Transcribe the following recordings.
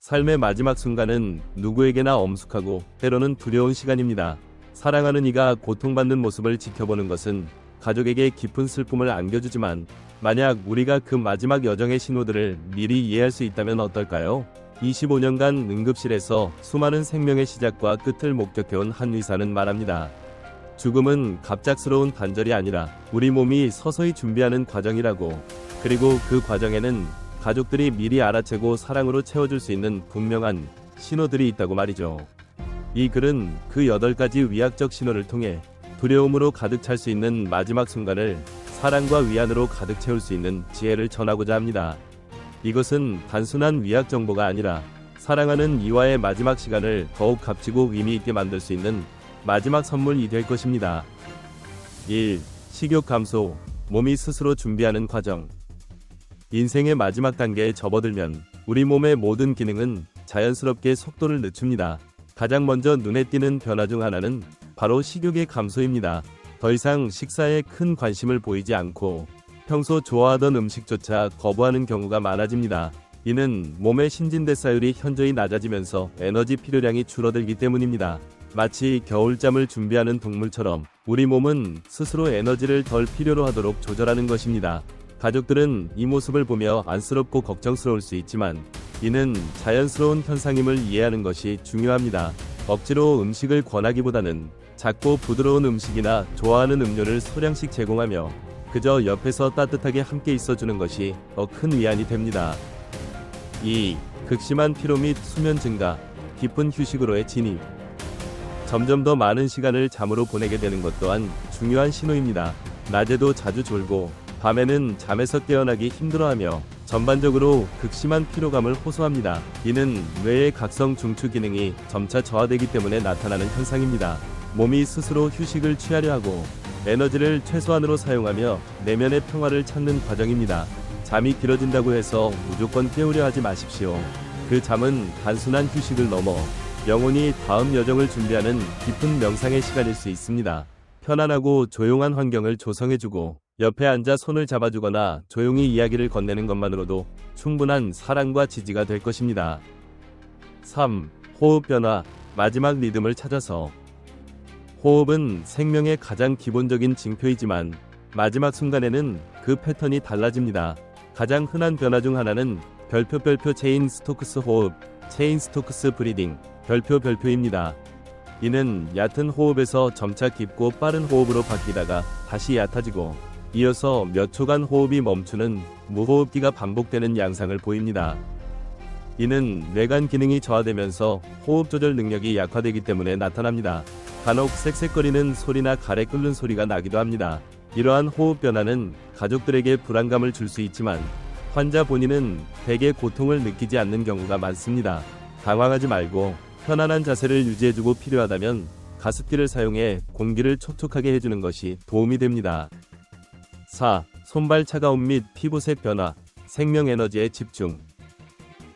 삶의 마지막 순간은 누구에게나 엄숙하고 때로는 두려운 시간입니다. 사랑하는 이가 고통받는 모습을 지켜보는 것은 가족에게 깊은 슬픔을 안겨주지만, 만약 우리가 그 마지막 여정의 신호들을 미리 이해할 수 있다면 어떨까요? 25년간 응급실에서 수많은 생명의 시작과 끝을 목격해온 한 의사는 말합니다. 죽음은 갑작스러운 단절이 아니라 우리 몸이 서서히 준비하는 과정이라고, 그리고 그 과정에는 가족들이 미리 알아채고 사랑으로 채워줄 수 있는 분명한 신호들이 있다고 말이죠. 이 글은 그 8가지 위약적 신호를 통해 두려움으로 가득 찰 수 있는 마지막 순간을 사랑과 위안으로 가득 채울 수 있는 지혜를 전하고자 합니다. 이것은 단순한 위약 정보가 아니라 사랑하는 이와의 마지막 시간을 더욱 값지고 의미 있게 만들 수 있는 마지막 선물이 될 것입니다. 1. 식욕 감소, 몸이 스스로 준비하는 과정. 인생의 마지막 단계에 접어들면 우리 몸의 모든 기능은 자연스럽게 속도를 늦춥니다. 가장 먼저 눈에 띄는 변화 중 하나는 바로 식욕의 감소입니다. 더 이상 식사에 큰 관심을 보이지 않고 평소 좋아하던 음식조차 거부하는 경우가 많아집니다. 이는 몸의 신진대사율이 현저히 낮아지면서 에너지 필요량이 줄어들기 때문입니다. 마치 겨울잠을 준비하는 동물처럼 우리 몸은 스스로 에너지를 덜 필요로 하도록 조절하는 것입니다. 가족들은 이 모습을 보며 안쓰럽고 걱정스러울 수 있지만, 이는 자연스러운 현상임을 이해하는 것이 중요합니다. 억지로 음식을 권하기보다는 작고 부드러운 음식이나 좋아하는 음료를 소량씩 제공하며 그저 옆에서 따뜻하게 함께 있어주는 것이 더 큰 위안이 됩니다. 2. 극심한 피로 및 수면 증가, 깊은 휴식으로의 진입. 점점 더 많은 시간을 잠으로 보내게 되는 것 또한 중요한 신호입니다. 낮에도 자주 졸고 밤에는 잠에서 깨어나기 힘들어하며 전반적으로 극심한 피로감을 호소합니다. 이는 뇌의 각성 중추 기능이 점차 저하되기 때문에 나타나는 현상입니다. 몸이 스스로 휴식을 취하려 하고 에너지를 최소한으로 사용하며 내면의 평화를 찾는 과정입니다. 잠이 길어진다고 해서 무조건 깨우려 하지 마십시오. 그 잠은 단순한 휴식을 넘어 영혼이 다음 여정을 준비하는 깊은 명상의 시간일 수 있습니다. 편안하고 조용한 환경을 조성해주고 옆에 앉아 손을 잡아주거나 조용히 이야기를 건네는 것만으로도 충분한 사랑과 지지가 될 것입니다. 3. 호흡 변화, 마지막 리듬을 찾아서. 호흡은 생명의 가장 기본적인 징표이지만 마지막 순간에는 그 패턴이 달라집니다. 가장 흔한 변화 중 하나는 별표 체인 스토크스 호흡, 체인 스토크스 브리딩, 별표입니다. 이는 얕은 호흡에서 점차 깊고 빠른 호흡으로 바뀌다가 다시 얕아지고 이어서 몇 초간 호흡이 멈추는 무호흡기가 반복되는 양상을 보입니다. 이는 뇌간 기능이 저하되면서 호흡 조절 능력이 약화되기 때문에 나타납니다. 간혹 쌕쌕거리는 소리나 가래 끓는 소리가 나기도 합니다. 이러한 호흡 변화는 가족들에게 불안감을 줄 수 있지만 환자 본인은 대개 고통을 느끼지 않는 경우가 많습니다. 당황하지 말고 편안한 자세를 유지해주고 필요하다면 가습기를 사용해 공기를 촉촉하게 해주는 것이 도움이 됩니다. 4. 손발 차가움 및 피부색 변화, 생명 에너지에 집중.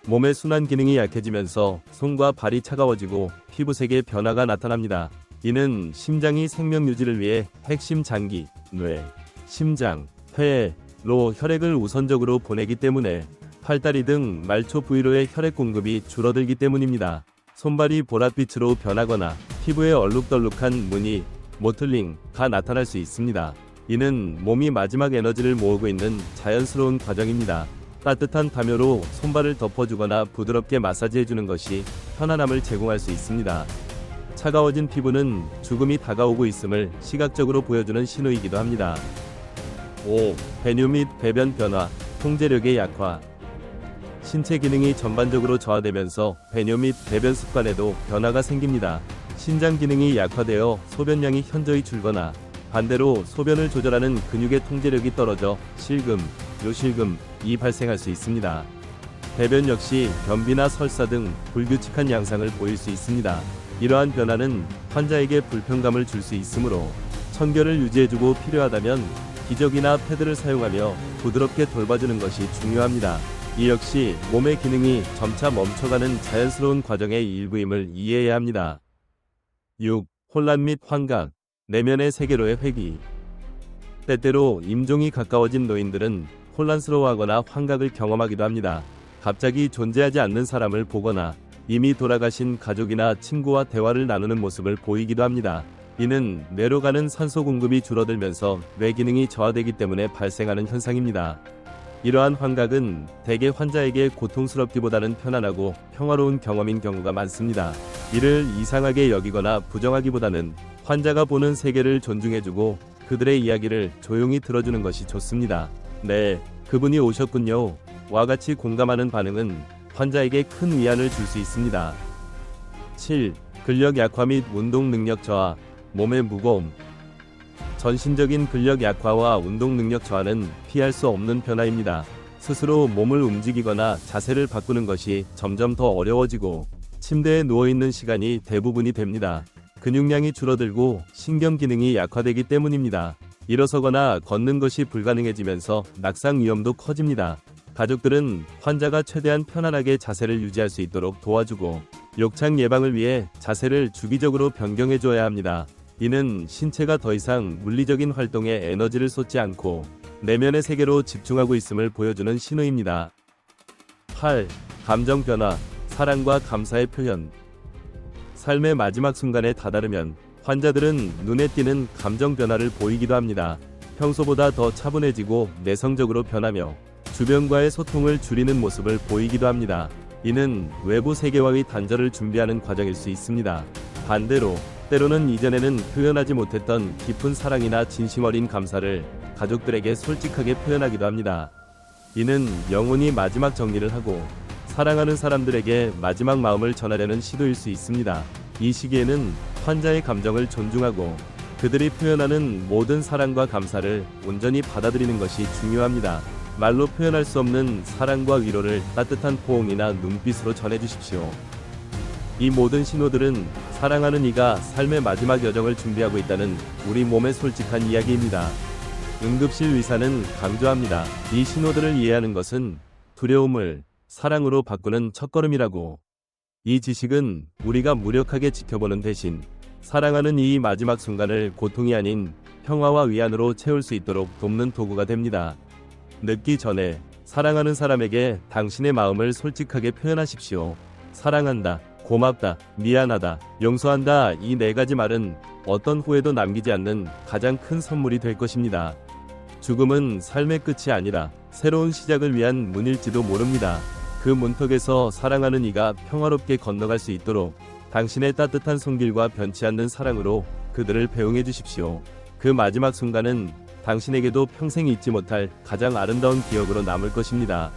몸의 순환 기능이 약해지면서 손과 발이 차가워지고 피부색의 변화가 나타납니다. 이는 심장이 생명 유지를 위해 핵심 장기, 뇌, 심장, 폐로 혈액을 우선적으로 보내기 때문에 팔다리 등 말초 부위로의 혈액 공급이 줄어들기 때문입니다. 손발이 보랏빛으로 변하거나 피부에 얼룩덜룩한 무늬, 모틀링가 나타날 수 있습니다. 이는 몸이 마지막 에너지를 모으고 있는 자연스러운 과정입니다. 따뜻한 담요로 손발을 덮어주거나 부드럽게 마사지해주는 것이 편안함을 제공할 수 있습니다. 차가워진 피부는 죽음이 다가오고 있음을 시각적으로 보여주는 신호이기도 합니다. 5. 배뇨 및 배변 변화, 통제력의 약화. 신체 기능이 전반적으로 저하되면서 배뇨 및 배변 습관에도 변화가 생깁니다. 신장 기능이 약화되어 소변량이 현저히 줄거나 반대로 소변을 조절하는 근육의 통제력이 떨어져 실금, 요실금이 발생할 수 있습니다. 배변 역시 변비나 설사 등 불규칙한 양상을 보일 수 있습니다. 이러한 변화는 환자에게 불편감을 줄 수 있으므로 청결을 유지해주고 필요하다면 기저귀나 패드를 사용하며 부드럽게 돌봐주는 것이 중요합니다. 이 역시 몸의 기능이 점차 멈춰가는 자연스러운 과정의 일부임을 이해해야 합니다. 6. 혼란 및 환각, 내면의 세계로의 회귀. 때때로 임종이 가까워진 노인들은 혼란스러워하거나 환각을 경험하기도 합니다. 갑자기 존재하지 않는 사람을 보거나 이미 돌아가신 가족이나 친구와 대화를 나누는 모습을 보이기도 합니다. 이는 뇌로 가는 산소 공급이 줄어들면서 뇌 기능이 저하되기 때문에 발생하는 현상입니다. 이러한 환각은 대개 환자에게 고통스럽기보다는 편안하고 평화로운 경험인 경우가 많습니다. 이를 이상하게 여기거나 부정하기보다는 환자가 보는 세계를 존중해주고 그들의 이야기를 조용히 들어주는 것이 좋습니다. 네, 그분이 오셨군요. 와 같이 공감하는 반응은 환자에게 큰 위안을 줄 수 있습니다. 7. 근력 약화 및 운동 능력 저하, 몸의 무거움. 전신적인 근력 약화와 운동 능력 저하는 피할 수 없는 변화입니다. 스스로 몸을 움직이거나 자세를 바꾸는 것이 점점 더 어려워지고 침대에 누워있는 시간이 대부분이 됩니다. 근육량이 줄어들고 신경 기능이 약화되기 때문입니다. 일어서거나 걷는 것이 불가능해지면서 낙상 위험도 커집니다. 가족들은 환자가 최대한 편안하게 자세를 유지할 수 있도록 도와주고 욕창 예방을 위해 자세를 주기적으로 변경해 줘야 합니다. 이는 신체가 더 이상 물리적인 활동에 에너지를 쏟지 않고 내면의 세계로 집중하고 있음을 보여주는 신호입니다. 8. 감정 변화, 사랑과 감사의 표현. 삶의 마지막 순간에 다다르면 환자들은 눈에 띄는 감정 변화를 보이기도 합니다. 평소보다 더 차분해지고 내성적으로 변하며 주변과의 소통을 줄이는 모습을 보이기도 합니다. 이는 외부 세계와의 단절을 준비하는 과정일 수 있습니다. 반대로 때로는 이전에는 표현하지 못했던 깊은 사랑이나 진심 어린 감사를 가족들에게 솔직하게 표현하기도 합니다. 이는 영혼이 마지막 정리를 하고 사랑하는 사람들에게 마지막 마음을 전하려는 시도일 수 있습니다. 이 시기에는 환자의 감정을 존중하고 그들이 표현하는 모든 사랑과 감사를 온전히 받아들이는 것이 중요합니다. 말로 표현할 수 없는 사랑과 위로를 따뜻한 포옹이나 눈빛으로 전해주십시오. 이 모든 신호들은 사랑하는 이가 삶의 마지막 여정을 준비하고 있다는 우리 몸의 솔직한 이야기입니다. 응급실 의사는 강조합니다. 이 신호들을 이해하는 것은 두려움을 사랑으로 바꾸는 첫걸음이라고. 이 지식은 우리가 무력하게 지켜보는 대신 사랑하는 이 마지막 순간을 고통이 아닌 평화와 위안으로 채울 수 있도록 돕는 도구가 됩니다. 늦기 전에 사랑하는 사람에게 당신의 마음을 솔직하게 표현하십시오. 사랑한다, 고맙다, 미안하다, 용서한다. 이 네 가지 말은 어떤 후회도 남기지 않는 가장 큰 선물이 될 것입니다. 죽음은 삶의 끝이 아니라 새로운 시작을 위한 문일지도 모릅니다. 그 문턱에서 사랑하는 이가 평화롭게 건너갈 수 있도록 당신의 따뜻한 손길과 변치 않는 사랑으로 그들을 배웅해 주십시오. 그 마지막 순간은 당신에게도 평생 잊지 못할 가장 아름다운 기억으로 남을 것입니다.